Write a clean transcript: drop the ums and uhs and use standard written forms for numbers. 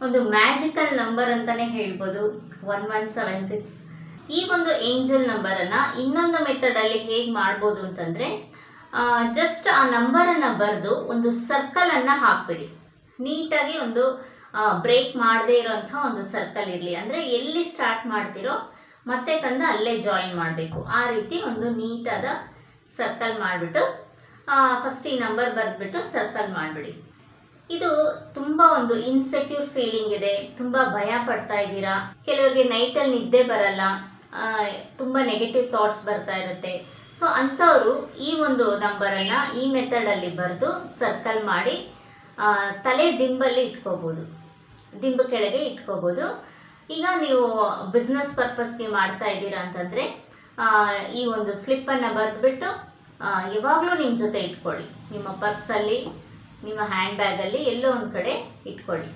ಒಂದು magical number ಅಂತಾನೆ ಹೇಳ್ಬೋದು 1176. ಈ ಒಂದು ಏಂಜಲ್ ನಂಬರನ್ನು ಇನ್ನೊಂದು ಮೆಥಡಲ್ಲಿ ಹೇಗೆ ಮಾಡ್ಬೋದು ಅಂತಂದರೆ, ಜಸ್ಟ್ ಆ ನಂಬರನ್ನು ಬರೆದು ಒಂದು ಸರ್ಕಲನ್ನು ಹಾಕ್ಬಿಡಿ. ನೀಟಾಗಿ ಒಂದು ಬ್ರೇಕ್ ಮಾಡದೇ ಇರೋಂಥ ಒಂದು ಸರ್ಕಲ್ ಇರಲಿ. ಅಂದರೆ ಎಲ್ಲಿ ಸ್ಟಾರ್ಟ್ ಮಾಡ್ತೀರೋ ಮತ್ತೆ ತಂದು ಅಲ್ಲೇ ಜಾಯಿನ್ ಮಾಡಬೇಕು. ಆ ರೀತಿ ಒಂದು ನೀಟಾದ ಸರ್ಕಲ್ ಮಾಡಿಬಿಟ್ಟು ಫಸ್ಟ್ ಈ ನಂಬರ್ ಬರೆದ್ಬಿಟ್ಟು ಸರ್ಕಲ್ ಮಾಡಿಬಿಡಿ. ಇದು ತುಂಬ ಒಂದು ಇನ್ಸೆಕ್ಯೂರ್ ಫೀಲಿಂಗ್ ಇದೆ, ತುಂಬ ಭಯ ಪಡ್ತಾ ಇದ್ದೀರಾ, ಕೆಲವರಿಗೆ ನೈಟಲ್ಲಿ ನಿದ್ದೆ ಬರಲ್ಲ, ತುಂಬ ನೆಗೆಟಿವ್ ಥಾಟ್ಸ್ ಬರ್ತಾ ಇರುತ್ತೆ. ಸೊ ಅಂಥವರು ಈ ಒಂದು ನಂಬರನ್ನು ಈ ಮೆಥಡಲ್ಲಿ ಬರೆದು ಸರ್ಕಲ್ ಮಾಡಿ ತಲೆ ದಿಂಬಲ್ಲಿ ಇಟ್ಕೋಬೋದು, ದಿಂಬು ಕೆಳಗೆ ಇಟ್ಕೋಬೋದು. ಈಗ ನೀವು ಬಿಸ್ನೆಸ್ ಪರ್ಪಸ್ಗೆ ಮಾಡ್ತಾ ಇದ್ದೀರಾ ಅಂತಂದರೆ ಈ ಒಂದು ಸ್ಲಿಪ್ಪನ್ನು ಬರೆದ್ಬಿಟ್ಟು ಯಾವಾಗಲೂ ನಿಮ್ಮ ಜೊತೆ ಇಟ್ಕೊಳ್ಳಿ. ನಿಮ್ಮ ಪರ್ಸಲ್ಲಿ, ನಿಮ್ಮ ಹ್ಯಾಂಡ್ ಬ್ಯಾಗಲ್ಲಿ ಎಲ್ಲೋ ಒಂದು ಕಡೆ ಇಟ್ಕೊಳ್ಳಿ.